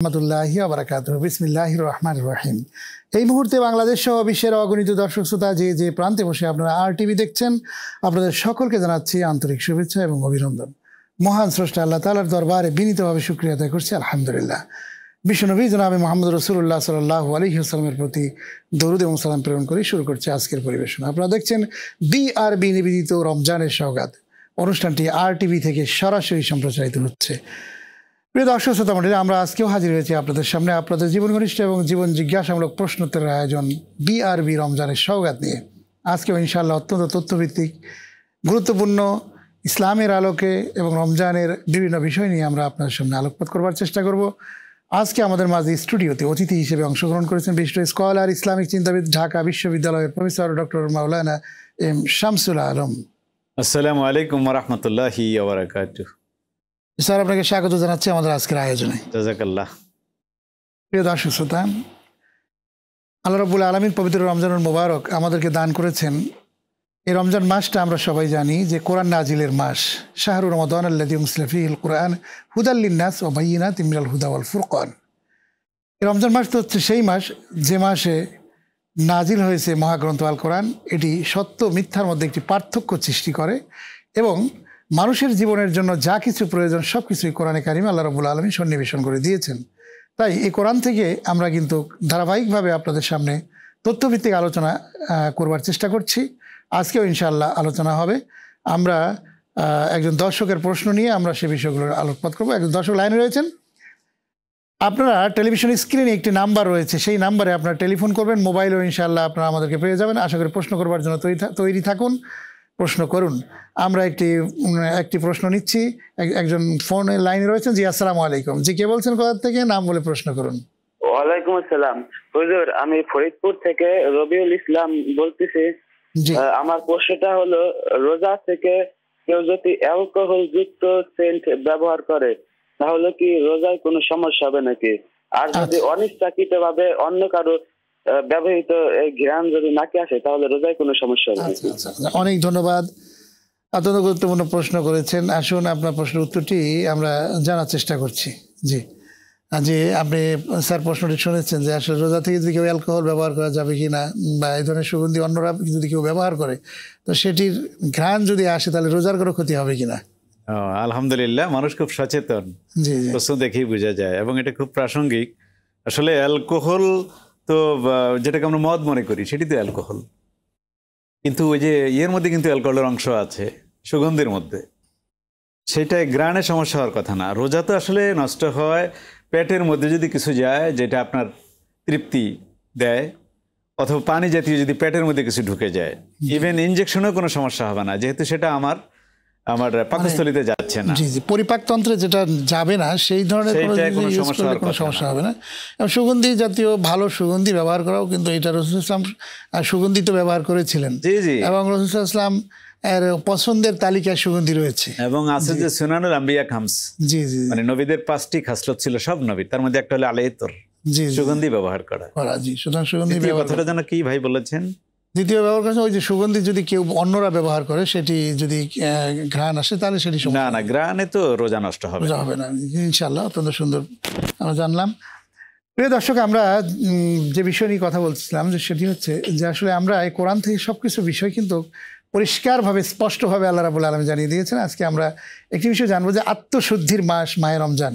রহমতুল্লাহি ওয়া বারাকাতুহু। বিসমিল্লাহির রহমানির রহিম। এই মুহূর্তে বাংলাদেশ সহ বিশ্বের অগণিত দর্শক শ্রোতা যে যে প্রান্তে বসে আপনারা RTV দেখছেন, আপনাদের সকলকে জানাচ্ছি আন্তরিক শুভেচ্ছা এবং অভিনন্দন। মহান স্রষ্টা আল্লাহ তাআলার দরবারে বিনীতভাবে শুকরিয়া আদায় করছি, আলহামদুলিল্লাহ। বিশ্বনবী জনাবে মুহাম্মদ রাসূলুল্লাহ সাল্লাল্লাহু আলাইহি ওয়াসাল্লামের প্রতি দরুদ এবং সালাম প্রেরণ করে শুরু করছে আজকের পরিবেশনা। আপনারা দেখছেন BRB নিবেদিত রমজানের সওগাত। অনুষ্ঠানটি RTV থেকে সরাসরি সম্প্রচারিত হচ্ছে। প্রিয় দর্শক শ্রোতা মণ্ডলী, আমরা আজকেও হাজির হয়েছি আপনাদের সামনে আপনাদের জীবন ঘনিষ্ঠ এবং জীবন জিজ্ঞাসামূলক প্রশ্নোত্তরের আয়োজন BRB রমজানের সওগাত নিয়ে। আজকেও ইনশাআল্লাহ অত্যন্ত তথ্যভিত্তিক, গুরুত্বপূর্ণ ইসলামের আলোকে এবং রমজানের বিভিন্ন বিষয় নিয়ে আমরা আপনাদের সামনে আলোকপাত করবার চেষ্টা করব। আজকে আমাদের মাঝে স্টুডিওতে অতিথি হিসেবে অংশগ্রহণ করেছেন বিশিষ্ট স্কলার, ইসলামিক চিন্তাবিদ, ঢাকা বিশ্ববিদ্যালয়ের প্রফেসর ডক্টর মাওলানা M শামসুল আলম। আসসালামু আলাইকুম ওয়া রাহমাতুল্লাহি ওয়া বারাকাতুহু। স্যার, আপনাকে স্বাগত জানাচ্ছি আমাদের আজকের আয়োজনে। জাযাকাল্লাহ। প্রিয় দর্শক শ্রোতা, আল্লাহ রাব্বুল আলামিন পবিত্র রমজানুল মুবারক আমাদেরকে দান করেছেন। এই রমজান মাসটা আমরা সবাই জানি যে কোরআন নাজিলের মাস। শাহরু রমাদান আল্লাযী উনজিলা ফীহিল কুরআন হুদাল লিন-নাস ওয়া বায়িনাতিন মিনাল হুদা ওয়াল ফুরকান। এই রমজান মাস তো হচ্ছে সেই মাস যে মাসে নাজিল হয়েছে মহাগ্রন্থ আল কোরআন। এটি সত্য মিথ্যার মধ্যে একটি পার্থক্য সৃষ্টি করে এবং মানুষের জীবনের জন্য যা কিছু প্রয়োজন সব কিছুই কোরআনে কারিমে আল্লাহ রাব্বুল আলামিন সন্নিবেশন করে দিয়েছেন। তাই এই কোরআন থেকে আমরা কিন্তু ধারাবাহিকভাবে আপনাদের সামনে তথ্যভিত্তিক আলোচনা করবার চেষ্টা করছি। আজকেও ইনশাআল্লাহ আলোচনা হবে। আমরা একজন দর্শকের প্রশ্ন নিয়ে আমরা সে বিষয়গুলোর আলোকপাত করবো। একজন দর্শক লাইনে রয়েছেন। আপনারা টেলিভিশন স্ক্রিনে একটি নাম্বার রয়েছে, সেই নাম্বারে আপনারা টেলিফোন করবেন। মোবাইলেও ইনশাআল্লাহ আপনারা আমাদেরকে পেয়ে যাবেন। আশা করি প্রশ্ন করবার জন্য তৈরি থাকুন, প্রশ্ন করুন। আমরা একটি প্রশ্ন নিচ্ছি। একজন ফোনে লাইনে রয়েছেন। জি, আসসালামু আলাইকুম। জি, কে বলছেন, কোথা থেকে? নাম বলে প্রশ্ন করুন। ওয়ালাইকুম আসসালাম হুজুর, আমি ফরিদপুর থেকে রবিউল ইসলাম বলতেছি। আমার প্রশ্নটা হলো, রোজা থেকে কেউ যদি অ্যালকোহল যুক্ত সেন্ট ব্যবহার করে তাহলে কি রোজায় কোনো সমস্যা হবে নাকি? আর যদি অনিচ্ছাকৃত ভাবে অন্য কারো ব্যবহৃত এই ঘ্রাণ যদি নাকে আসে তাহলে রোজায় কোনো সমস্যা হবে নাকি? অনেক ধন্যবাদ, অত্যন্ত গুরুত্বপূর্ণ প্রশ্ন করেছেন। আসুন আপনার প্রশ্নের উত্তরটি আমরা জানার চেষ্টা করছি। জি, আপনি স্যার প্রশ্নটি শুনেছেন যে আসলে রোজা থেকে যদি কেউ অ্যালকোহল ব্যবহার করা যাবে কি না, বা এই ধরনের সুগন্ধি অন্যরা যদি কেউ ব্যবহার করে তো সেটির ঘ্রাণ যদি আসে তাহলে রোজার কোনো ক্ষতি হবে কিনা? আলহামদুলিল্লাহ, মানুষ খুব সচেতন, প্রশ্ন দেখেই বোঝা যায় এবং এটা খুব প্রাসঙ্গিক। আসলে অ্যালকোহল তো যেটাকে আমরা মদ মনে করি সেটি তো অ্যালকোহল, কিন্তু ওই যে ইয়ের মধ্যে কিন্তু অ্যালকোহলের অংশ আছে, সুগন্ধির মধ্যে। সেটা ঘ্রাণের সমস্যা হওয়ার কথা না। রোজা তো আসলে নষ্ট হয় পেটের মধ্যে যদি কিছু যায় যেটা আপনার তৃপ্তি দেয়, অথবা পানি জাতীয় যদি পেটের মধ্যে কিছু ঢুকে যায়, ইভেন ইনজেকশনেও কোনো সমস্যা হবে না, যেহেতু সেটা আমার পাকস্থলীতে যাচ্ছে না। জি, পরিপাকতন্ত্রে যেটা যাবে না সেই ধরনের কোনো সমস্যা হবে না। সুগন্ধি জাতীয় ভালো সুগন্ধি ব্যবহার করাও কিন্তু এটা রাসূল ইসলাম সুগন্ধি তো ব্যবহার করেছিলেন। জি জি, এবং রাসূল ইসলাম এর পছন্দের তালিকায় সুগন্ধি রয়েছে এবং আছে যে সুনানুল আম্বিয়া খামস। জি জি, মানে নবীদের 5টি খাসলত ছিল সব নবীর, তার মধ্যে একটা হলো আলাইতর, জি, সুগন্ধি ব্যবহার করা। জি, সুতরাং সুগন্ধি কথাটা যেন কি ভাই বলেছেন? দ্বিতীয় ব্যবহার করেছে ওই যে সুগন্ধি যদি কেউ অন্যরা ব্যবহার করে সেটি যদি ঘ্রাণ আসে তাহলে সেটি না ঘ্রাণে তো রোজা নষ্ট হবে না। ইনশাআল্লাহ, অত্যন্ত সুন্দর আমরা জানলাম। প্রিয় দর্শক, আমরা যে বিষয় নিয়ে কথা বলছিলাম যে সেটি হচ্ছে যে আসলে আমরা এই কোরআন থেকে সবকিছু বিষয় কিন্তু পরিষ্কারভাবে স্পষ্টভাবে আল্লাহ রাব্বুল আলামিন জানিয়ে দিয়েছেন। আজকে আমরা একটি বিষয় জানবো যে আত্মশুদ্ধির মাস মাহে রমজান।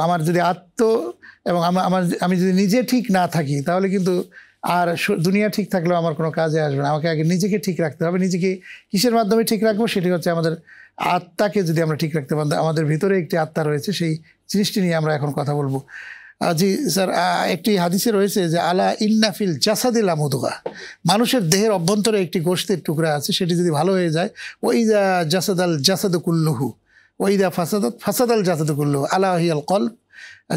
আমার যদি এবং আমি যদি নিজে ঠিক না থাকি তাহলে কিন্তু আর দুনিয়া ঠিক থাকলেও আমার কোনো কাজে আসবে না। আমাকে আগে নিজেকে ঠিক রাখতে হবে। নিজেকে কিসের মাধ্যমে ঠিক রাখবো? সেটি হচ্ছে আমাদের আত্মাকে যদি আমরা ঠিক রাখতে পারি। আমাদের ভিতরে একটি আত্মা রয়েছে, সেই জিনিসটি নিয়ে আমরা এখন কথা বলবো। জি স্যার, একটি হাদিসে রয়েছে যে আলা ইন্নাফিল জাসাদিল মুদগা, মানুষের দেহের অভ্যন্তরে একটি গোশতের টুকরা আছে, সেটি যদি ভালো হয়ে যায় ওইদা জাসাদু কুল্লুহু ওইদা ফাসাদাল জাসাদু কুল্লুহু আলা হিয়াল কলব।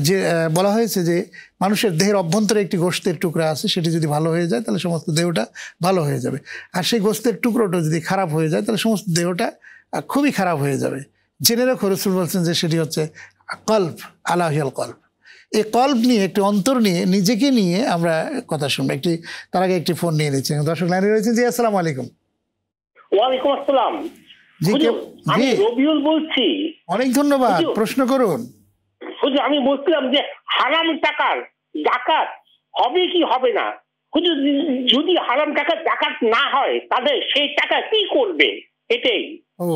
যে বলা হয়েছে যে মানুষের দেহের অভ্যন্তরে একটি গোশতের টুকরা আছে, সেটি যদি ভালো হয়ে যায় তাহলে সমস্ত দেহটা ভালো হয়ে যাবে। আর সেই গোশতের টুকরোটা যদি খারাপ হয়ে যায় তাহলে সমস্ত দেহটা খুবই খারাপ হয়ে যাবে। জেনে রাখো, রাসূল বলছেন যে সেটি হচ্ছে কলব, আলা হিয়াল কলব। এই কলব নিয়ে, একটি অন্তর নিয়ে, নিজেকে নিয়ে আমরা কথা শুনবো। তার আগে একটি ফোন নিয়ে নিচ্ছি। দর্শক লাইনে রয়েছেন। জি, আসসালামু আলাইকুম। ওয়ালাইকুম আসসালাম। জি, আমি রবিউল বলছি। অনেক ধন্যবাদ, প্রশ্ন করুন। হুজুর আমি বলছিলাম যে হারাম টাকার জাকাত হবে কি হবে না? হুজুর যদি হারাম টাকার জাকাত না হয় তাহলে সেই টাকা কি করবে? এটাই। ও,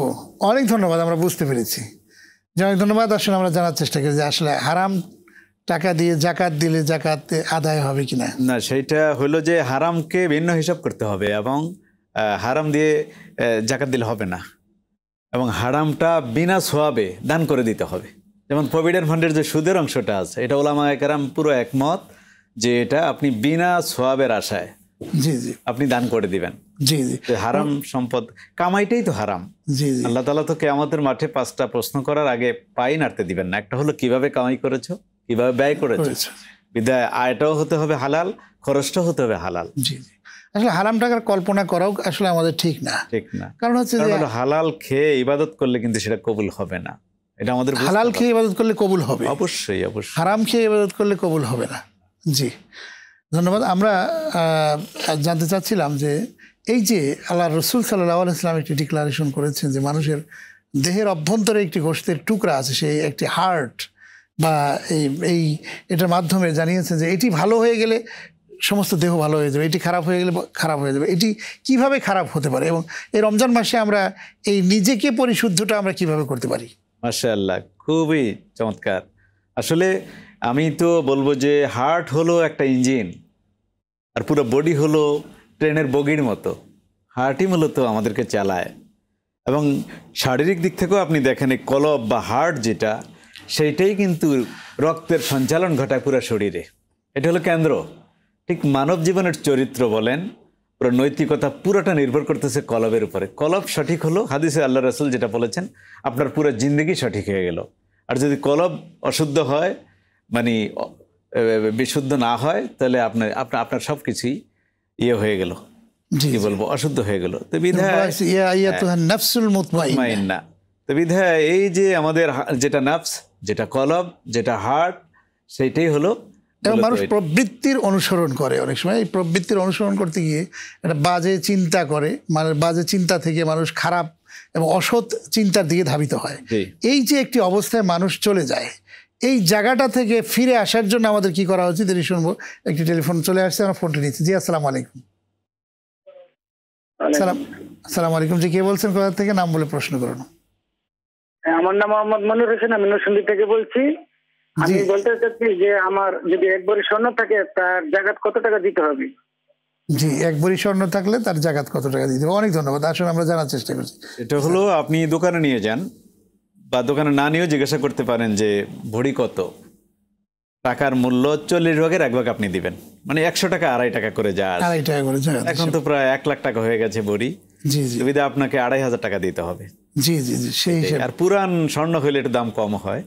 অনেক ধন্যবাদ, আমরা বুঝতে পেরেছি। অনেক ধন্যবাদ। আসলে আমরা জানার চেষ্টা করি যে আসলে হারাম টাকা দিয়ে জাকাত দিলে জাকাত আদায় হবে কিনা। না, সেইটা হলো যে হারামকে ভিন্ন হিসাব করতে হবে এবং হারাম দিয়ে জাকাত দিলে হবে না, এবং হারামটা বিনা সোয়াবে দান করে দিতে হবে। যেমন প্রভিডেন্ট ফান্ডের যে সুদের অংশটা আছে, এটা ওলামায়ে কেরাম পুরো একমত যে এটা আপনি বিনা সোয়াবের আশায় জি জি আপনি দান করে দিবেন। জি জি হারাম সম্পদ কামাইটাই তো হারাম। জি জি আল্লাহ তাআলা তো কিয়ামতের মাঠে 5টা প্রশ্ন করার আগে পাই নাড়তে দিবেন না। একটা হলো কিভাবে কামাই করেছো, কিভাবে ব্যয় করেছো। বিদায় আয়টাও হতে হবে হালাল, খরচটাও হতে হবে হালাল। জি জি আসলে হারাম টাকার কল্পনা করাও আসলে আমাদের ঠিক না, ঠিক না। কারণ হচ্ছে যে হালাল খেয়ে ইবাদত করলে কিন্তু সেটা কবুল হবে না। এটা আমাদের হালাল খেয়ে ইবাদত করলে কবুল হবে, অবশ্যই অবশ্যই। হারাম খেয়ে ইবাদত করলে কবুল হবে না। জি ধন্যবাদ। আমরা জানতে চাচ্ছিলাম যে এই যে আল্লাহ রসুল সাল্লাল্লাহু আলাইহি ওয়াসাল্লাম একটি ডিক্লারেশন করেছেন যে মানুষের দেহের অভ্যন্তরে একটি গোশতের টুকরা আছে, সেই একটি হার্ট বা এই এটার মাধ্যমে জানিয়েছেন যে এটি ভালো হয়ে গেলে সমস্ত দেহ ভালো হয়ে যাবে, এটি খারাপ হয়ে গেলে খারাপ হয়ে যাবে। এটি কিভাবে খারাপ হতে পারে এবং এই রমজান মাসে আমরা এই নিজেকে পরিশুদ্ধটা আমরা কিভাবে করতে পারি? মাশাআল্লাহ, খুবই চমৎকার। আসলে আমি তো বলবো যে হার্ট হলো একটা ইঞ্জিন আর পুরো বডি হলো ট্রেনের বগির মতো। হার্টই মূলত আমাদেরকে চালায়, এবং শারীরিক দিক থেকেও আপনি দেখেন এই কলব বা হার্ট যেটা, সেইটাই কিন্তু রক্তের সঞ্চালন ঘটায় পুরো শরীরে। এটা হলো কেন্দ্র। ঠিক মানব জীবনের চরিত্র বলেন, পুরো নৈতিকতা পুরোটা নির্ভর করতেছে কলবের উপরে। কলব সঠিক হলো, হাদিসে আল্লাহ রাসূল যেটা বলেছেন, আপনার পুরো জিন্দগি সঠিক হয়ে গেল। আর যদি কলব অশুদ্ধ হয়, মানে বিশুদ্ধ না হয়, তাহলে আপনার সব কিছুই ইয়ে হয়ে গেল, কি বলবো, অশুদ্ধ হয়ে গেল। তো বিধায় তো বিধায় এই যে আমাদের যেটা নাফস, যেটা কলব, যেটা হার্ট, সেইটাই হলো। এবং মানুষ প্রবৃত্তির অনুসরণ করে, অনেক সময় এই প্রবৃত্তির অনুসরণ করতে গিয়ে একটা বাজে চিন্তা করে, মানে বাজে চিন্তা থেকে মানুষ খারাপ এবং অসৎ চিন্তার দিকে ধাবিত হয়। এই যে একটি অবস্থায় মানুষ চলে যায়, এই জায়গাটা থেকে ফিরে আসার জন্য আমাদের কি করা উচিত? এটি শুনবো। একটি টেলিফোন চলে আসছে, আমরা ফোনটি নিচ্ছি। জি আসসালামু আলাইকুম। আসসালামু আলাইকুম। জি কে বলছেন, কোথা থেকে? নাম বলে প্রশ্ন করুন। আমার নাম মোহাম্মদ মনির হোসেন, আমি নরসিংদী থেকে বলছি। আমি বলতে চাচ্ছি যে আমার যদি 1 ভরি স্বর্ণ থাকে তার জাকাত কত টাকা দিতে হবে? জি, 1 ভরি স্বর্ণ থাকলে তার জাকাত কত টাকা দিতে হবে? অনেক ধন্যবাদ। আসলে আমরা জানার চেষ্টা করছি। এটা হলো আপনি দোকানে নিয়ে যান বা দোকানে না নিয়েও জিজ্ঞাসা করতে পারেন যে ভরি কত। টাকার মূল্য 40 ভাগের 1 ভাগ আপনি দিবেন, মানে 100 টাকা 2.5 টাকা করে যায়। 2.5 টাকা করে যায়। এখন তো প্রায় 1 লাখ টাকা হয়ে গেছে ভরি। জি জি, সুবিধা আপনাকে 2,500 টাকা দিতে হবে। জি জি জি, সেই হিসাবে। আর পুরান স্বর্ণ হইলে একটু দাম কম হয়,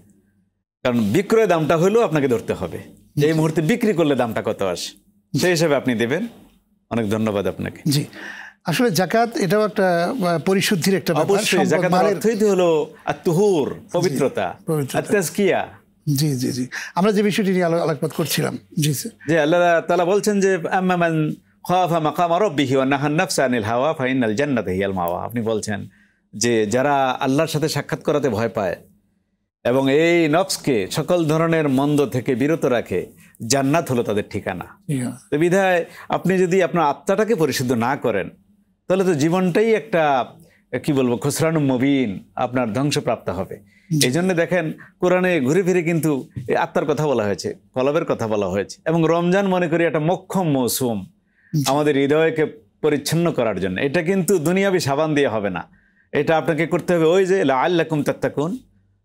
কারণ বিক্রয় দামটা হলেও আপনাকে ধরতে হবে যে এই মুহূর্তে বিক্রি করলে দামটা কত আসে, সেই হিসাবে আপনি দেবেন। অনেক ধন্যবাদ আপনাকে। জি, আসলে জাকাত এটাও একটা পরিশুদ্ধির একটা ব্যাপার। অবশ্যই জাকাতের অর্থই তো হলো আত-তুহুর, পবিত্রতা, আত-তাজকিয়া। জি জি জি, আমরা যে বিষয়টি নিয়ে আলোকপাত করছিলাম। জি স্যার। যে আল্লাহ তাআলা বলছেন যে আম্মা মান খাফা মাকামা রাব্বিহি ওয়া নাহান নাফসা আনিল হাওয়া ফাইনাল জান্নাতা হিয়াল মাওয়া। আপনি বলছেন যে যারা আল্লাহর সাথে সাক্ষাৎ করাতে ভয় পায় এবং এই নফসকে সকল ধরনের মন্দ থেকে বিরত রাখে, জান্নাত হলো তাদের ঠিকানা। তো বিধায় আপনি যদি আপনার আত্মাটাকে পরিশুদ্ধ না করেন, তাহলে তো জীবনটাই একটা কি বলবো খুসরান মুবিন, আপনার ধ্বংসপ্রাপ্ত হবে। এই জন্য দেখেন কোরআনে ঘুরে ফিরে কিন্তু এই আত্মার কথা বলা হয়েছে, কলবের কথা বলা হয়েছে। এবং রমজান মনে করি একটা মোক্ষম মৌসুম আমাদের হৃদয়কে পরিচ্ছন্ন করার জন্য। এটা কিন্তু দুনিয়াবি সাবান দিয়ে হবে না, এটা আপনাকে করতে হবে ওই যে লাআল্লাকুম তাত্তাকুন,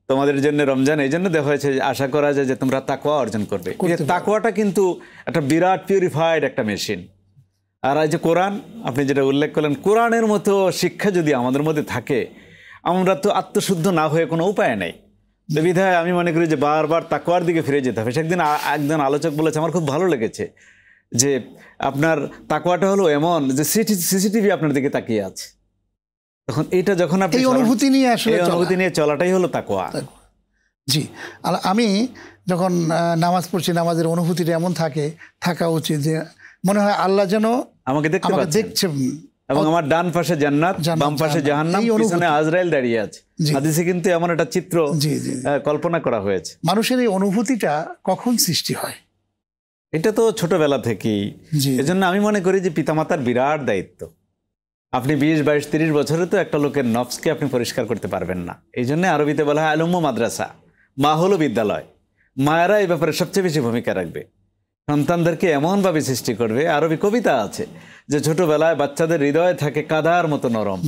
তোমাদের জন্য রমজান এই জন্য দেওয়া হয়েছে আশা করা যায় যে তোমরা তাকওয়া অর্জন করবে। তাকওয়াটা কিন্তু একটা বিরাট পিউরিফাইড একটা মেশিন। আর এই যে কোরআন আপনি যেটা উল্লেখ করলেন, কোরআনের মতো শিক্ষা যদি আমাদের মধ্যে থাকে, আমরা তো আত্মশুদ্ধ না হয়ে কোনো উপায় নেই। তো বিধায় আমি মনে করি যে বারবার তাকওয়ার দিকে ফিরে যেতে হবে। একদিন আলোচক বলেছে, আমার খুব ভালো লেগেছে, যে আপনার তাকওয়াটা হলো এমন যে সিসিটিভি আপনার দিকে তাকিয়ে আছে। তখন এটা যখন আপনি অনুভূতি নিয়ে আসলে অনুভূতি নিয়ে চলাটাই হলো তাকওয়া। জি, আমি যখন নামাজ পড়ছি, নামাজের অনুভূতিটা এমন থাকা উচিত যে মনে হয় আল্লাহ যেন আমাকে দেখছেন এবং আমার ডান পাশে জান্নাত, বাম পাশে জাহান্নাম, পিছনে আজরাইল দাঁড়িয়ে আছে। হাদিসে কিন্তু এমন একটা চিত্র কল্পনা করা হয়েছে। মানুষের এই অনুভূতিটা কখন সৃষ্টি হয়? এটা তো ছোটবেলা থেকেই। এজন্য আমি মনে করি যে পিতামাতার বিরাট দায়িত্ব। আপনি 20, 22, 30 বছরে তো একটা লোকের নফসকে আপনি পরিষ্কার করতে পারবেন না। এই জন্য আরবিতে বলা হয় আলুম্মু মাদ্রাসা, মা হলো বিদ্যালয়। মায়েরা এই ব্যাপারে সবচেয়ে বেশি ভূমিকা রাখবে, সন্তানদেরকে এমনভাবে সৃষ্টি করবে। আরবি কবিতা আছে যে ছোটবেলায় বাচ্চাদের হৃদয়ে থাকে কাদার মতো নরম,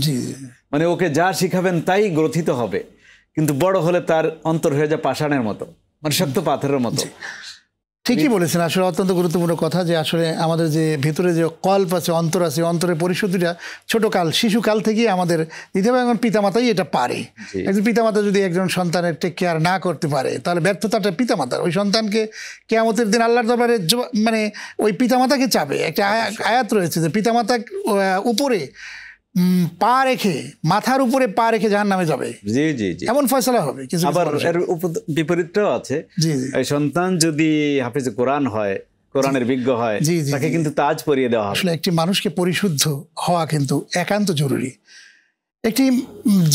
মানে ওকে যা শিখাবেন তাই গ্রথিত হবে, কিন্তু বড় হলে তার অন্তর হয়ে যায় পাষাণের মতো, মানে শক্ত পাথরের মতো। ঠিকই বলেছেন, আসলে অত্যন্ত গুরুত্বপূর্ণ কথা যে আসলে আমাদের যে ভেতরে যে কল্প আছে, অন্তর আছে, অন্তরের পরিশুদ্ধিটা ছোটকাল শিশুকাল থেকেই আমাদের দিতে হবে। এখন পিতামাতাই এটা পারে। একজন পিতামাতা যদি একজন সন্তানের টেক কেয়ার না করতে পারে তাহলে ব্যর্থতাটা পিতামাতার। ওই সন্তানকে কিয়ামতের দিন আল্লাহর দরবারে মানে ওই পিতামাতাকে চাবে। একটা আয়াত রয়েছে যে পিতামাতা উপরে পা রেখে, মাথার উপরে পা রেখে জাহান্নামে যাবে। জি জি জি, এমন ফয়সালা হবে। আবার এর বিপরীতটাও আছে। এই সন্তান যদি হাফেজ কোরআন হয়, কোরআনের বিজ্ঞ হয়, তাকে কিন্তু তাজ পরিয়ে দেওয়া হবে। আসলে একটি মানুষকে পরিশুদ্ধ হওয়া কিন্তু একান্ত জরুরি। একটি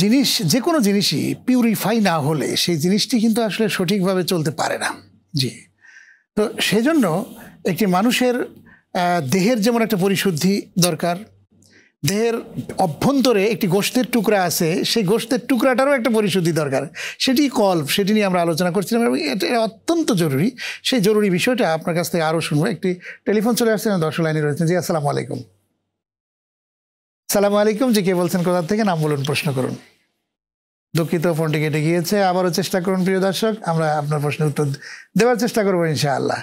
জিনিস, যে কোনো জিনিসই পিউরিফাই না হলে সেই জিনিসটি কিন্তু আসলে সঠিকভাবে চলতে পারে না। জি, তো সেজন্য একটি মানুষের দেহের যেমন একটা পরিশুদ্ধি দরকার, দেহের অভ্যন্তরে একটি গোশতের টুকরা আছে, সেই গোশতের টুকরাটারও একটা পরিশুদ্ধি দরকার। সেটি কল্প, সেটি নিয়ে আমরা আলোচনা করছিলাম এবং এটা অত্যন্ত জরুরি। সেই জরুরি বিষয়টা আপনার কাছ থেকে আরও শুনবো। একটি টেলিফোন চলে আসছে, দর্শক লাইনে রয়েছেন। জি, আসসালামু আলাইকুম। সালামু আলাইকুম। জি, কে বলছেন, কোথা থেকে? নাম বলুন, প্রশ্ন করুন। দুঃখিত, ফোনটি কেটে গিয়েছে। আবারও চেষ্টা করুন প্রিয় দর্শক, আমরা আপনার প্রশ্নের উত্তর দেওয়ার চেষ্টা করবো ইনশাআল্লাহ।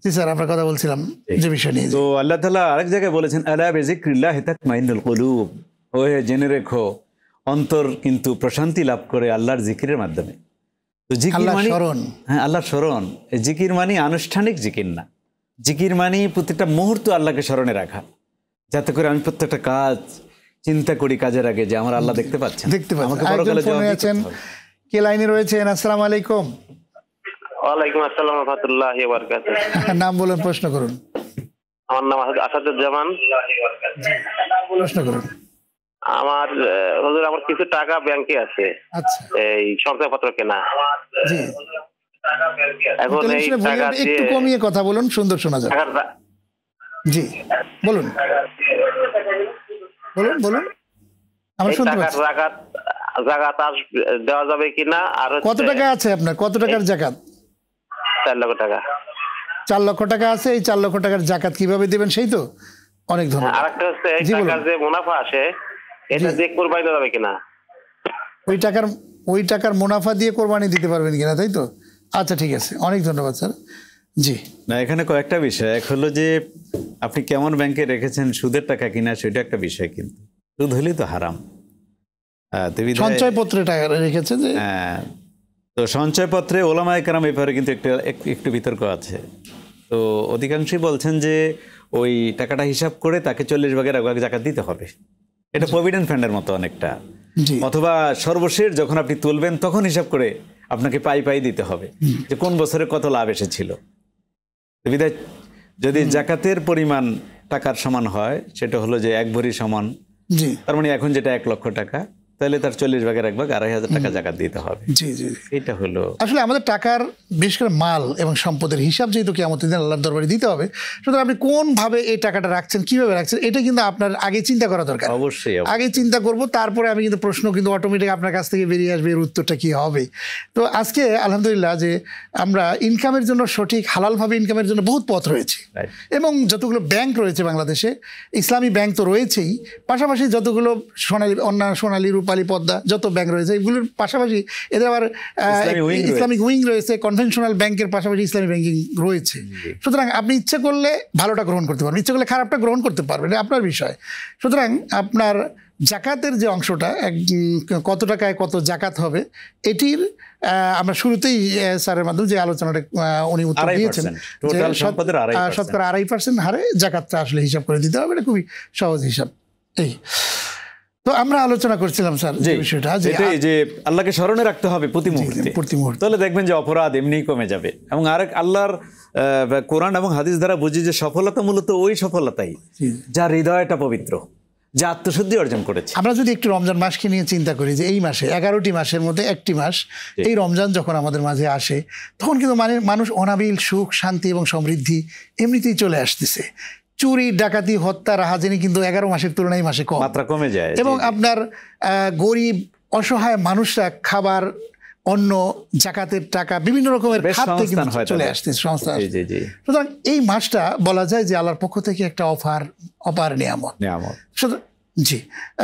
জি স্যার, আপনার কথা বলছিলাম যে বিষয় নিয়ে। তো আল্লাহ তাআলা আরেক জায়গায় বলেছেন আলা বিযিকরিল্লাহি তাতমাইন্নুল কুলুব, ওহে জেনে রেখো অন্তর কিন্তু প্রশান্তি লাভ করে আল্লাহর জিকিরের মাধ্যমে। তো জিকির মানে স্মরণ, হ্যাঁ আল্লাহর স্মরণ। এই জিকির মানে আনুষ্ঠানিক জিকির না। জিকির মানে প্রত্যেকটা মুহূর্ত আল্লাহকে স্মরণে রাখা, যাতে করে আমি প্রত্যেকটা কাজ চিন্তা করি কাজের আগে যে আমার আল্লাহ দেখতে পাচ্ছেন, দেখতে পাচ্ছেন। কে লাইনে রয়েছেন? আসসালামু আলাইকুম। ওয়ালাইকুম আসসালাম ওয়া রাহমাতুল্লাহি ওয়া বারাকাতুহু। নাম বলুন, প্রশ্ন করুন। আমার নাম আসাদুজ্জামান। প্রশ্ন করুন। আমার হুজুর, আমার কিছু টাকা ব্যাংকে আছে। আচ্ছা, এই সঞ্চয়পত্র কেনা। জি, এখন এই টাকা একটু কমিয়ে কথা বলুন, সুন্দর শোনা যায়। জি, বলুন বলুন বলুন, আমরা শুনতে পাচ্ছি। যাকাত দেওয়া যাবে কিনা? আর কত টাকা আছে আপনার? কত টাকার যাকাত? 4 লক্ষ টাকা। 4 লক্ষ টাকা আছে। এই 4 লক্ষ টাকার যাকাত কিভাবে দিবেন সেই তো? অনেক ধন্যবাদ। আরেকটা হচ্ছে এই টাকার যে মুনাফা আসে, এটা দিয়ে কুরবানি দেওয়া যাবে কিনা? ওই টাকার মুনাফা দিয়ে কোরবানি দিতে পারবেন কিনা, তাই তো? আচ্ছা, ঠিক আছে, অনেক ধন্যবাদ স্যার। জি না, এখানে কয়েকটা বিষয়। এক হলো যে আপনি কেমন ব্যাংকে রেখেছেন, সুদের টাকা কিনা, সেটা একটা বিষয়। কিন্তু সুদ হলেই তো হারাম। সঞ্চয়পত্রে টাকা রেখেছে যে, তো সঞ্চয়পত্রে ওলামায়ে কেরাম ব্যাপারে কিন্তু একটু বিতর্ক আছে। তো অধিকাংশই বলছেন যে ওই টাকাটা হিসাব করে তাকে 40 ভাগের 1 ভাগ যাকাত দিতে হবে। এটা প্রভিডেন্ট ফান্ডের মতো অনেকটা। অথবা সর্বশেষ যখন আপনি তুলবেন তখন হিসাব করে আপনাকে পাই দিতে হবে যে কোন বছরে কত লাভ এসেছিল। বিধায় যদি যাকাতের পরিমাণ টাকার সমান হয়, সেটা হলো যে 1 ভরি সমান, তার মানে এখন যেটা 1 লক্ষ টাকা, তাহলে তার 40 ভাগের 1 ভাগ 2,500 টাকা যাকাত দিতে হবে। জি জি, এটা হলো আসলে আমাদের টাকার বিশেষ করে মাল এবং সম্পদের হিসাব যেহেতু কিয়ামতের দিন আল্লাহর দরবারে দিতে হবে, সুতরাং আপনি কোনভাবে এই টাকাটা রাখছেন, কিভাবে রাখছেন, এটা কিন্তু আপনার আগে চিন্তা করা দরকার। অবশ্যই আগে চিন্তা করব, তারপরে আমি কিন্তু প্রশ্ন কিন্তু অটোমেটিক আপনার কাছ থেকে বেরিয়ে আসবে, এর উত্তরটা কি হবে। তো আজকে আলহামদুলিল্লাহ যে আমরা ইনকামের জন্য সঠিক হালালভাবে ইনকামের জন্য বহুত পথ রয়েছে, এবং যতগুলো ব্যাংক রয়েছে বাংলাদেশে, ইসলামী ব্যাংক তো রয়েছেই, পাশাপাশি যতগুলো সোনালী রূপালী পদ্মা যত ব্যাংক রয়েছে, এগুলোর পাশাপাশি এদের আবার ইসলামিক উইং রয়েছে, কনভেনশনাল ব্যাংকের পাশাপাশি ইসলামিক ব্যাংকিং রয়েছে। সুতরাং আপনি ইচ্ছে করলে ভালোটা গ্রহণ করতে পারবেন, ইচ্ছে করলে খারাপটা গ্রহণ করতে পারবেন, এটা আপনার বিষয়। সুতরাং আপনার জাকাতের যে অংশটা, কত টাকায় কত জাকাত হবে, এটির আমরা শুরুতেই স্যারের মাধ্যমে যে আলোচনাটা উনি উত্তর দিয়েছেন, শতকরা 2.5% হারে জাকাতটা আসলে হিসাব করে দিতে হবে। এটা খুবই সহজ হিসাব। এই তো আমরা আলোচনা করছিলাম স্যার যে বিষয়টা, যে আল্লাহকে স্মরণে রাখতে হবে প্রতি মুহূর্তে, তাহলে দেখবেন যে অপরাধ এমনিই কমে যাবে। এবং আরেক আল্লাহর কোরআন এবং হাদিস দ্বারা বুঝি যে সফলতা মূলত ওই সফলতাই যার হৃদয়টা পবিত্র, যে আত্মশুদ্ধি অর্জন করেছে। আমরা যদি একটু রমজান মাসকে নিয়ে চিন্তা করি যে এই মাসে 11টি মাসের মধ্যে একটি মাস এই রমজান যখন আমাদের মাঝে আসে, তখন কিন্তু মানুষ অনাবিল সুখ শান্তি এবং সমৃদ্ধি এমনিতেই চলে আসতেছে। চুরি ডাকাতি হত্যা রাহাজানি কিন্তু 11 মাসের তুলনায় মাসে কম, মাত্রা কমে যায়। এবং আপনার গরিব অসহায় মানুষরা খাবার, অন্য, জাকাতের টাকা, বিভিন্ন রকমের খাত থেকে চলে আসতেছে সংস্থান। সুতরাং এই মাসটা বলা যায় যে আল্লাহর পক্ষ থেকে একটা অপার নিয়ামত। জি,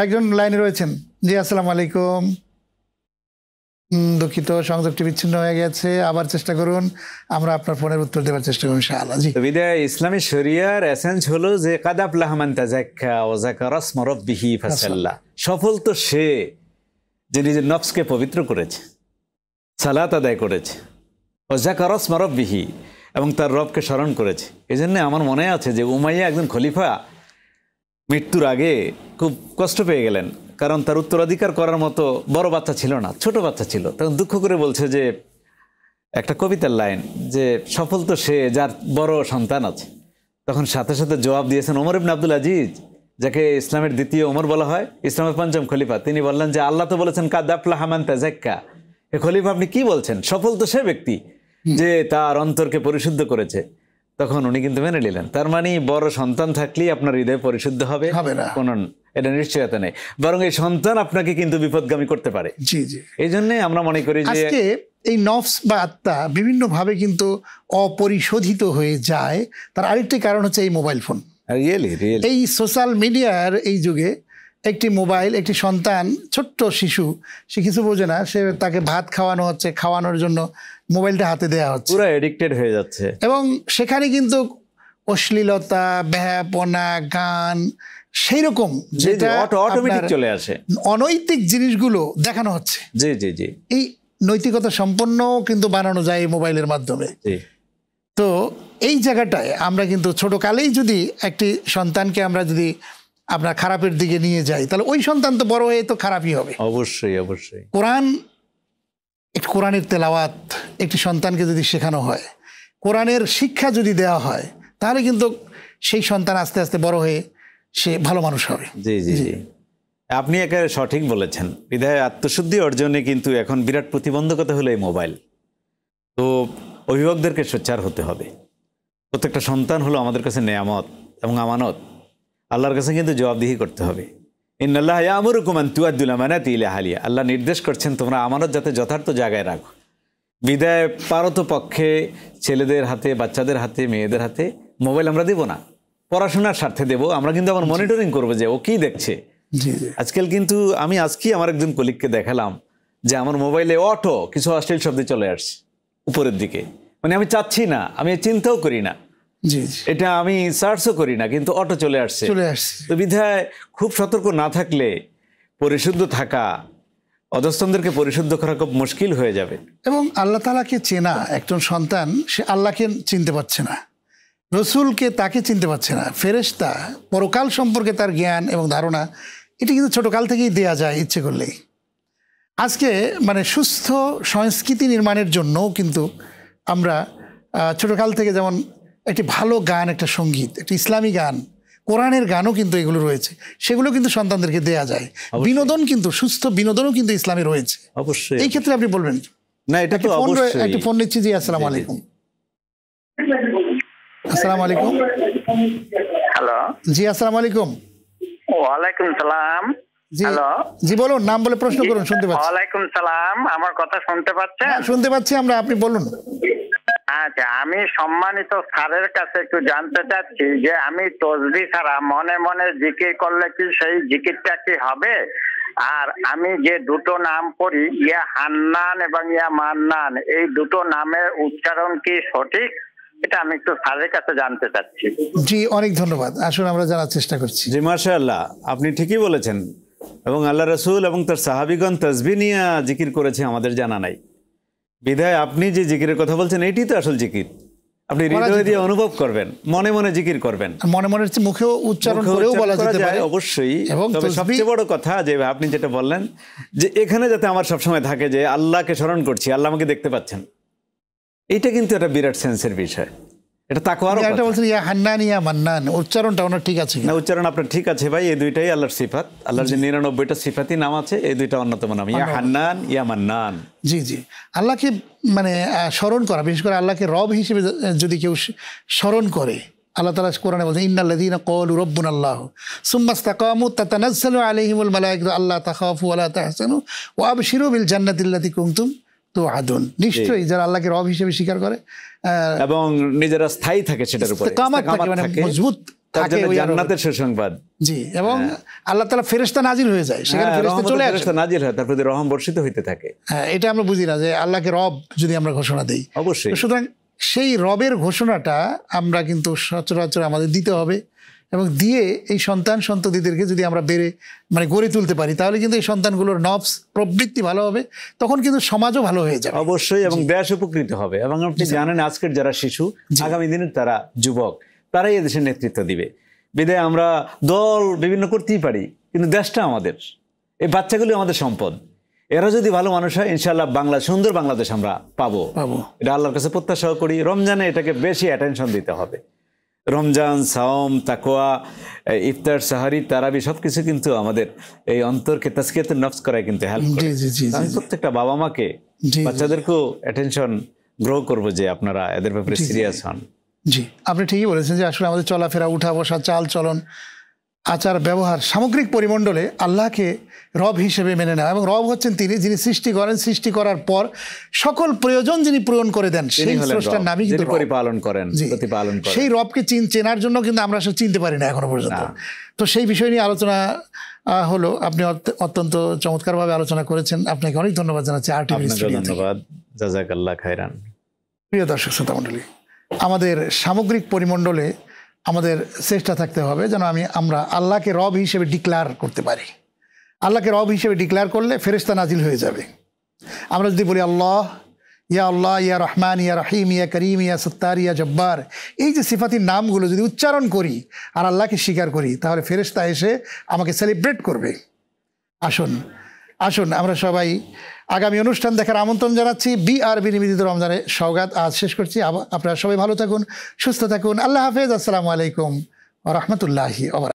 একজন লাইনে রয়েছেন। জি, আসসালামু আলাইকুম। দুঃখিত, সংযোগটি বিচ্ছিন্ন হয়ে গেছে, আবার চেষ্টা করুন, আমরা আপনার ফোনের উত্তর দেওয়ার চেষ্টা করুন ইনশাআল্লাহ। জি, বিদায় ইসলামী শরিয়ার এসেন্স হলো যে কাদ আফলাহা মান তাযাক্কা ওয়া যাকারা ইসমা রাব্বিহি ফাসাল্লা। সফল তো সে যে নিজের নফসকে পবিত্র করেছে, সালাত আদায় করেছে, ওয়া যাকারা ইসমা রাব্বিহি, এবং তার রবকে স্মরণ করেছে। এজন্য আমার মনে আছে যে উমাইয়া একজন খলিফা মৃত্যুর আগে খুব কষ্ট পেয়ে গেলেন, কারণ তার উত্তরাধিকার করার মতো বড় বাচ্চা ছিল না, ছোট বাচ্চা ছিল। তখন দুঃখ করে বলছে যে একটা কবিতার লাইন যে সফল তো সে যার বড় সন্তান আছে। তখন সাথে সাথে জবাব দিয়েছেন ওমর ইবনে আব্দুল আজিজ, যাকে ইসলামের দ্বিতীয় ওমর বলা হয়, ইসলামের পঞ্চম খলিফা। তিনি বললেন যে আল্লাহ তো বলেছেন কাদ আফলাহা মান তাযাক্কা। এ খলিফা, আপনি কি বলছেন? সফল তো সে ব্যক্তি যে তার অন্তরকে পরিশুদ্ধ করেছে। তখন উনি কিন্তু মেনে নিলেন। তার মানে বড় সন্তান থাকলেই আপনার হৃদয় পরিশুদ্ধ হবে না, কোন এটা নিশ্চয়তা নেই, বরং এই সন্তান আপনাকে কিন্তু বিপদগামী করতে পারে। জি জি, এই জন্য আমরা মনে করি যে এই নফস বা আত্মা বিভিন্ন ভাবে কিন্তু অপরিশোধিত হয়ে যায়। তার আরেকটি কারণ হচ্ছে এই মোবাইল ফোন। এই সোশ্যাল মিডিয়ার এই যুগে একটি মোবাইল, একটি সন্তান, ছোট্ট শিশু, সে কিছু বোঝে না, সে তাকে ভাত খাওয়ানো হচ্ছে, খাওয়ানোর জন্য মোবাইলটা হাতে দেওয়া হচ্ছে, পুরো এডিক্টেড হয়ে যাচ্ছে। এবং সেখানে কিন্তু অশ্লীলতা, ব্যাহাপনা, গান, সেই রকম যেটা অটোমেটিক চলে আসে, অনৈতিক জিনিসগুলো দেখানো হচ্ছে। জি জি জি, এই নৈতিকতা সম্পন্ন কিন্তু বানানো যায় এই মোবাইলের মাধ্যমে। তো এই জায়গাটায় আমরা কিন্তু ছোটকালেই যদি একটি সন্তানকে আমরা যদি আপনার খারাপের দিকে নিয়ে যাই, তাহলে ওই সন্তান তো বড় হয়ে তো খারাপই হবে। অবশ্যই অবশ্যই। কোরআনের তেলাওয়াত একটি সন্তানকে যদি শেখানো হয়, কোরআনের শিক্ষা যদি দেওয়া হয়, তাহলে কিন্তু সেই সন্তান আস্তে আস্তে বড় হয়ে সে ভালো মানুষ হবে। জি জি জি, আপনি একেবারে সঠিক বলেছেন। বিধায় আত্মশুদ্ধি অর্জনে কিন্তু এখন বিরাট প্রতিবন্ধকতা হলো এই মোবাইল। তো অভিভাবকদেরকে সোচ্চার হতে হবে। প্রত্যেকটা সন্তান হলো আমাদের কাছে নেয়ামত এবং আমানত, আল্লাহর কাছে কিন্তু জবাবদিহি করতে হবে। ইন্নাল্লাহা ইয়ামুরুকুম আন তুআদ্দুল আমানাতি ইলা আহলিহা, আল্লাহ নির্দেশ করছেন তোমরা আমানত যাতে যথার্থ জায়গায় রাখো। বিদায় পারতপক্ষে ছেলেদের হাতে, বাচ্চাদের হাতে, মেয়েদের হাতে মোবাইল আমরা দেব না, পড়াশোনার স্বার্থে দেব। আমরা কিন্তু আবার মনিটরিং করবো যে ও কি দেখছে। আজকাল কিন্তু আমি আজকেই আমার একজন কলিগকে দেখালাম যে আমার মোবাইলে অটো কিছু অশ্লীল শব্দ চলে আসছে উপরের দিকে, মানে আমি চাচ্ছি না, আমি চিন্তাও করি না, এটা আমি সার্চও করি না, কিন্তু অটো চলে আসছে। তো বিধায় খুব সতর্ক না থাকলে পরিশুদ্ধ থাকা, অধস্তনদেরকে পরিশুদ্ধ করা খুব মুশকিল হয়ে যাবে। এবং আল্লাহ তাআলাকে চেনা একজন সন্তান, সে আল্লাহকে চিনতে পারছে না, রসুলকে তাকে চিনতে পারছে না, ফেরেশতা, পরকাল সম্পর্কে তার জ্ঞান এবং ধারণা, এটি কিন্তু ছোটকাল থেকেই দেয়া যায় ইচ্ছে করলেই। আজকে মানে সুস্থ সংস্কৃতি নির্মাণের জন্যও কিন্তু আমরা ছোটকাল থেকে, যেমন একটি ভালো গান, একটা সঙ্গীত, একটা ইসলামী গান, কোরআনের গানও কিন্তু এগুলো রয়েছে, সেগুলো কিন্তু সন্তানদেরকে দেয়া যায়। বিনোদন কিন্তু, সুস্থ বিনোদনও কিন্তু ইসলামে রয়েছে। অবশ্যই এই ক্ষেত্রে আপনি বলবেন না, এটা তো অবশ্যই। একটি ফোন নিচ্ছি। জি, আসসালামু আলাইকুম। আসসালামু আলাইকুম। হ্যালো। জি, আসসালামু আলাইকুম। ওয়ালাইকুম সালাম। হ্যালো। জি বলুন, নাম বলে প্রশ্ন করুন, শুনতে পাচ্ছি। ওয়ালাইকুম সালাম, আমার কথা শুনতে পাচ্ছেন? শুনতে পাচ্ছি আমরা, আপনি বলুন। আচ্ছা, আমি সম্মানিত স্যারের কাছে একটু জানতে চাচ্ছি যে আমি তসবিহ ছাড়া মনে মনে জিকির করলে কি সেই জিকিরটা কি হবে? আর আমি যে দুটো নাম পড়ি, ইয়া হান্নান এবং ইয়া মান্নান, এই দুটো নামের উচ্চারণ কি সঠিক? এটা আমি একটু স্যারের কাছে জানতে চাচ্ছি। জি, অনেক ধন্যবাদ। আসুন আমরা জানার চেষ্টা করছি। জি, মাশাআল্লাহ, আপনি ঠিকই বলেছেন। এবং আল্লাহ রাসূল এবং তার সাহাবীগণ তাসবিহ নিয়ে জিকির করেছে, আমাদের জানা নাই। বিধায় আপনি যে জিকিরের কথা বলছেন, এটি তো আসল জিকির। আপনি হৃদয় দিয়ে অনুভব করবেন, মনে মনে জিকির করবেন, মনে মনে মুখেও উচ্চারণ করেও বলা যেতে পারে অবশ্যই। তবে সবচেয়ে বড় কথা যে আপনি যেটা বললেন যে এখানে যাতে আমার সবসময় থাকে যে আল্লাহকে স্মরণ করছি, আল্লাহ আমাকে দেখতে পাচ্ছেন, এইটা কিন্তু একটা বিরাট সেন্সের বিষয়। এটা তাকওয়ারও একটা বলছেন ইয়া হান্নান ইয়া মান্নান, উচ্চারণটা ওনার ঠিক আছে না? উচ্চারণ আপনার ঠিক আছে ভাই, এই দুইটাই আল্লাহর সিফাত। আল্লাহর যে 99টা সিফাতি নাম আছে, এই দুইটা অন্যতম নাম, ইয়া হান্নান ইয়া মান্নান। জি জি, আল্লাহকে মানে স্মরণ করা, বিশেষ করে আল্লাহকে রব হিসেবে যদি কেউ স্মরণ করে, আল্লাহ তাআলা কোরআনে বলেন ইন্নাল্লাযীনা ক্বালু রাব্বুনাল্লাহু সুম্মা ইসতাকামু তাতানাজ্জালু আলাইহিমুল মালায়েকাতু আল্লা তাখাফু ওয়া লা তাহজানু ওয়া আবশিরু বিল জান্নাতিল্লাতী কুনতুম তুআদুন। নিশ্চয়ই যারা আল্লাহকে রব হিসেবে স্বীকার করে এবং নিজেরা স্থায়ী থাকে সেটার উপরে, ইস্তেকামাত থাকে, মানে মজবুত থাকে, ওই জান্নাতের সুসংবাদ। জি, এবং আল্লাহ তাআলা ফেরেশতা নাজিল হয়ে যায়, সেখানে ফেরেশতা চলে আসে, ফেরেশতা নাজিল হয়, তার প্রতি রহম বর্ষিত হইতে থাকে। হ্যাঁ, এটা আমরা বুঝি না যে আল্লাহকে রব যদি আমরা ঘোষণা দেই। অবশ্যই। সুতরাং সেই রবের ঘোষণাটা আমরা কিন্তু সচরাচর আমাদের দিতে হবে, এবং দিয়ে এই সন্তান সন্ততিদেরকে যদি আমরা মানে গড়ে তুলতে পারি, তাহলে কিন্তু এই সন্তানগুলোর নফস প্রবৃত্তি ভালো হবে, তখন কিন্তু সমাজও ভালো হয়ে যাবে। অবশ্যই, এবং দেশ উপকৃত হবে। এবং আপনি জানেন আজকের যারা শিশু, আগামী দিনের তারা যুবক, তারাই এদেশের নেতৃত্ব দিবে। বিদায় আমরা দল বিভিন্ন করতেই পারি, কিন্তু দেশটা আমাদের, এই বাচ্চাগুলি আমাদের সম্পদ। এরা যদি ভালো মানুষ হয়, ইনশাআল্লাহ সুন্দর বাংলাদেশ আমরা পাবো। এটা আল্লাহর কাছে প্রত্যাশা করি। রমজানে এটাকে বেশি অ্যাটেনশন দিতে হবে। রমজান, সাওম, তাকওয়া, ইফতার, সাহারি, তারাবি সবকিছু কিন্তু আমাদের এই অন্তরকে তাজকিয়াতুন নফস করায় কিন্তু হেল্প করে। আমি প্রত্যেকটা বাবা মাকে, বাচ্চাদেরকেও অ্যাটেনশন গ্রো করবো যে আপনারা এদের ব্যাপারে সিরিয়াস হন। জি, আপনি ঠিকই বলেছেন যে আসলে আমাদের চলাফেরা, উঠা বসা, চাল চলন, আচার ব্যবহার, সামগ্রিক পরিমণ্ডলে আল্লাহকে রব হিসেবে মেনে নেওয়া। এবং রব হচ্ছেন তিনি, যিনি সৃষ্টি করেন, সৃষ্টি করার পর সকল প্রয়োজন যিনি পূরণ করে দেন, সেই স্রষ্টার নামই কিন্তু পরিপালন করেন, প্রতিপালন করেন। সেই রবকে চেনার জন্য কিন্তু আমরা আসলে চিনতে পারি না এখনো পর্যন্ত। তো সেই বিষয় নিয়ে আলোচনা হলো, আপনি অত্যন্ত চমৎকারভাবে আলোচনা করেছেন। আপনাকে অনেক ধন্যবাদ জানাচ্ছি। ধন্যবাদ, জাযাকাল্লাহ খাইরান। প্রিয় দর্শক শ্রোতা মণ্ডলী, আমাদের সামগ্রিক পরিমণ্ডলে আমাদের চেষ্টা থাকতে হবে যেন আমরা আল্লাহকে রব হিসেবে ডিক্লেয়ার করতে পারি। আল্লাহকে রব হিসেবে ডিক্লেয়ার করলে ফেরেশতা নাজিল হয়ে যাবে। আমরা যদি বলি আল্লাহ, ইয়া রহমান, ইয়া রহিম, ইয়া করিম, ইয়া সত্তার, ইয়া জব্বার, এই যে সিফাতির নামগুলো যদি উচ্চারণ করি আর আল্লাহকে স্বীকার করি, তাহলে ফেরেশতা এসে আমাকে সেলিব্রেট করবে। আসুন আমরা সবাই আগামী অনুষ্ঠান দেখার আমন্ত্রণ জানাচ্ছি। BRB নিবেদিত রমজানের সওগাত আজ শেষ করছি। আপনারা সবাই ভালো থাকুন, সুস্থ থাকুন। আল্লাহ হাফেজ। আসসালামু আলাইকুম ওয়া রাহমাতুল্লাহি ওয়া বারাকাতুহু।